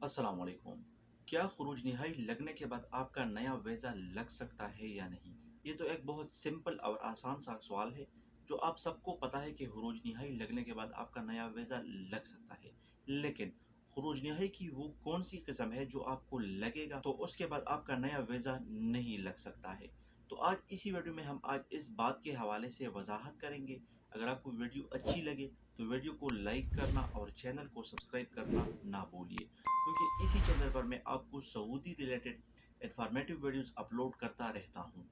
अस्सलाम वालेकुम। क्या खुरूज नहाई लगने के बाद आपका नया वीज़ा लग सकता है या नहीं? ये तो एक बहुत सिंपल और आसान सा सवाल है जो आप सबको पता है कि खुरूज नहाई लगने के बाद आपका नया वीज़ा लग सकता है। लेकिन खुरूज नहाई की वो कौन सी किस्म है जो आपको लगेगा तो उसके बाद आपका नया वीज़ा नहीं लग सकता है। तो आज इसी वीडियो में हम आज इस बात के हवाले से वजाहत करेंगे। अगर आपको वीडियो अच्छी लगे तो वीडियो को लाइक करना और चैनल को सब्सक्राइब करना ना भूलिए, क्योंकि इसी चैनल पर मैं आपको Saudi related informative videos upload करता रहता हूं।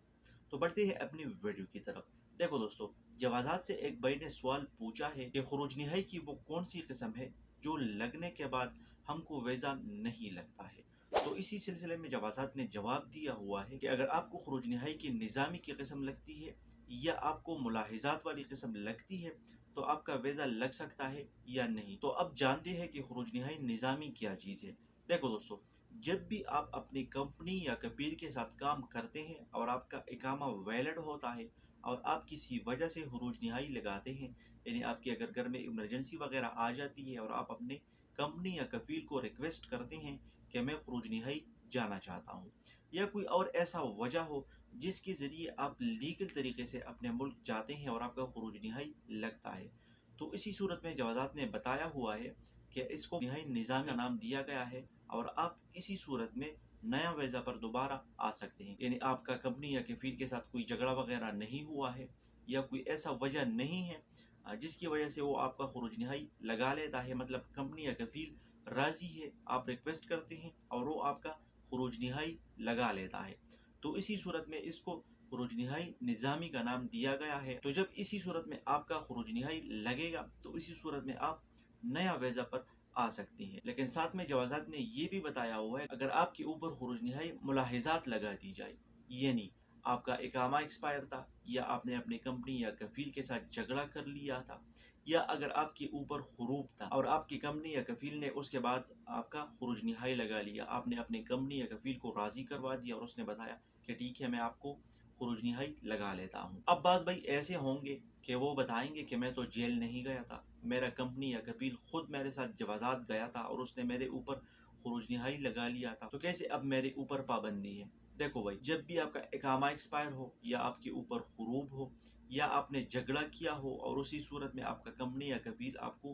तो बढ़ते हैं अपनी वीडियो की तरफ। देखो दोस्तों, जवाजात से एक भाई ने सवाल पूछा है कि खुरूज निहाई की वो कौन सी किस्म है जो लगने के बाद हमको वीज़ा नहीं लगता है। तो इसी सिलसिले में जवाजात ने जवाब दिया हुआ है कि अगर आपको खुरूज निहाई की निज़ामी की किस्म लगती है या आपको मुलाहिजात वाली किस्म लगती है तो आपका वीज़ा लग सकता है या नहीं। तो अब जानते हैं कि खुरूज निहाई निज़ामी क्या चीज़ है। देखो दोस्तों, जब भी आप अपनी कंपनी या कबीर के साथ काम करते हैं और आपका इकामा वैलिड होता है और आप किसी वजह से खुरूज निहाई लगाते हैं, यानी आपके अगर घर में इमरजेंसी वगैरह आ जाती है और आप अपने कंपनी या कफील को रिक्वेस्ट करते हैं कि मैं खुरूज निहाई जाना चाहता हूँ, या कोई और ऐसा वजह हो जिसके ज़रिए आप लीगल तरीके से अपने मुल्क जाते हैं और आपका खुरूज निहाई लगता है, तो इसी सूरत में जवाजात ने बताया हुआ है कि इसको निहाई निज़ाम का नाम दिया गया है और आप इसी सूरत में नया वीज़ा पर दोबारा आ सकते हैं। यानी आपका कंपनी या कफील के साथ कोई झगड़ा वगैरह नहीं हुआ है या कोई ऐसा वजह नहीं है जिसकी वजह से वो आपका खुरूज निहाई लगा लेता है, मतलब कंपनी या कफील राज़ी है, आप रिक्वेस्ट करते हैं और वो आपका खुरूज निहाई लगा लेता है, तो इसी सूरत में इसको खुरूज निहाई निज़ामी का नाम दिया गया है। तो जब इसी सूरत में आपका खुरूज निहाई लगेगा तो इसी सूरत में आप नया वीज़ा पर आ सकती हैं। लेकिन साथ में जवाजात ने ये भी बताया हुआ है, अगर आपके ऊपर खुरूज निहाई मुलाहिजात लगा दी जाए, यानी आपका इकामा एक्सपायर था या आपने अपनी कंपनी या कफील के साथ झगड़ा कर लिया था, या अगर आपके ऊपर हुरूब था और आपकी कंपनी या कफील ने उसके बाद आपका खुरूज निहाई लगा लिया, आपने अपनी कंपनी या कफील को राज़ी करवा दिया और उसने बताया कि ठीक है मैं आपको खुरूज निहाई लगा लेता हूँ। अब बाज़ भाई ऐसे होंगे कि वो बताएंगे कि मैं तो जेल नहीं गया था, मेरा कंपनी या कफील खुद मेरे साथ जवाजात गया था और उसने मेरे ऊपर खुरूज निहाई लगा लिया था, तो कैसे अब मेरे ऊपर पाबंदी है। देखो भाई, जब भी आपका इकामा एक्सपायर हो या आपके ऊपर हुरूब हो या आपने झगड़ा किया हो और उसी सूरत में आपका कंपनी या कबीर आपको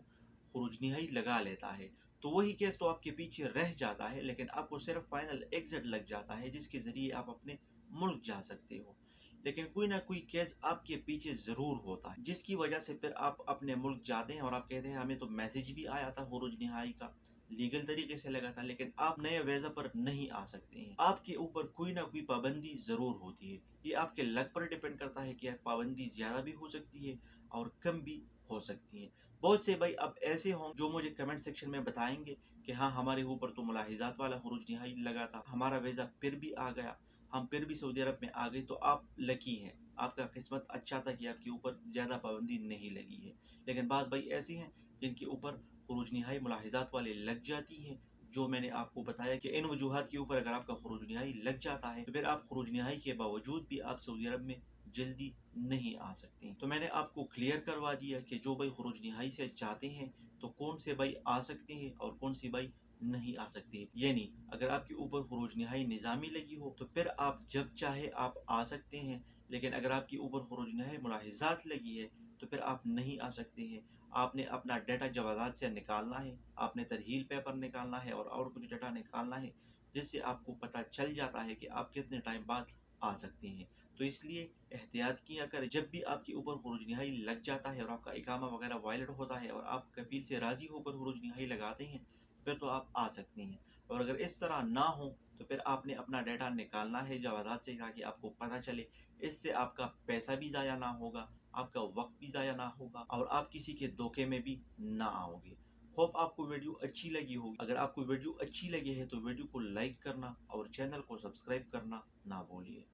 खुरूज निहाई लगा लेता है, तो वही केस तो आपके पीछे रह जाता है, लेकिन आपको सिर्फ फाइनल एग्जिट लग जाता है जिसके ज़रिए आप अपने मुल्क जा सकते हो। लेकिन कोई ना कोई केस आपके पीछे ज़रूर होता है जिसकी वजह से फिर आप अपने मुल्क जाते हैं और आप कहते हैं हमें तो मैसेज भी आया था खुरूज निहाई का, लीगल तरीके से लगा था, लेकिन आप नए वीज़ा पर नहीं आ सकते हैं। आपके ऊपर कोई ना कोई पाबंदी ज़रूर होती है। ये आपके लक पर डिपेंड करता है कि पाबंदी ज़्यादा भी हो सकती है और कम भी हो सकती है। बहुत से भाई अब ऐसे हों जो मुझे कमेंट सेक्शन में बताएंगे कि हाँ हमारे ऊपर तो मुलाहिजात वाला खुरूज निहाई लगा था, हमारा वीज़ा फिर भी आ गया, हम फिर भी सऊदी अरब में आ गए, तो आप लकी हैं, आपका किस्मत अच्छा था कि आपके ऊपर ज़्यादा पाबंदी नहीं लगी है। लेकिन बाज़ भाई ऐसे हैं जिनके ऊपर खुरूज निहाई मुलाहिज़ात वाले लग जाती हैं, जो मैंने आपको बताया कि इन वजूहात के ऊपर अगर आपका खुरूज निहाई लग जाता है तो फिर आप खुरूज निहाई के बावजूद भी आप सऊदी अरब में जल्दी नहीं आ सकते। तो मैंने आपको क्लियर करवा दिया कि जो भाई खुरूज निहाई से चाहते हैं तो कौन से भाई आ सकते हैं और कौन से भाई नहीं आ सकते। यानी अगर आपके ऊपर खुरूज निहाई निज़ामी लगी हो तो फिर आप जब चाहे आप आ सकते हैं, लेकिन अगर आपके ऊपर खुरूज निहाई मुलाहिज़ात लगी है तो फिर आप नहीं आ सकते हैं। आपने अपना डाटा जवाज़ात से निकालना है, आपने तरहील पेपर निकालना है और कुछ डाटा निकालना है, जिससे आपको पता चल जाता है कि आप कितने टाइम बाद आ सकते हैं। तो इसलिए एहतियात किया करें, जब भी आपके ऊपर खुरूज निहाई लग जाता है और आपका इकामा वगैरह वायलेट होता है और आप कफील से राज़ी होकर खुरूज निहाई लगाते हैं, फिर तो आप आ सकते हैं। और अगर इस तरह ना हो तो फिर आपने अपना डाटा निकालना है जवाज़ात से ताकि आपको पता चले। इससे आपका पैसा भी ज़ाया ना होगा, आपका वक्त भी ज़ाया ना होगा और आप किसी के धोखे में भी ना आओगे। होप आपको वीडियो अच्छी लगी होगी। अगर आपको वीडियो अच्छी लगी है तो वीडियो को लाइक करना और चैनल को सब्सक्राइब करना ना भूलिए।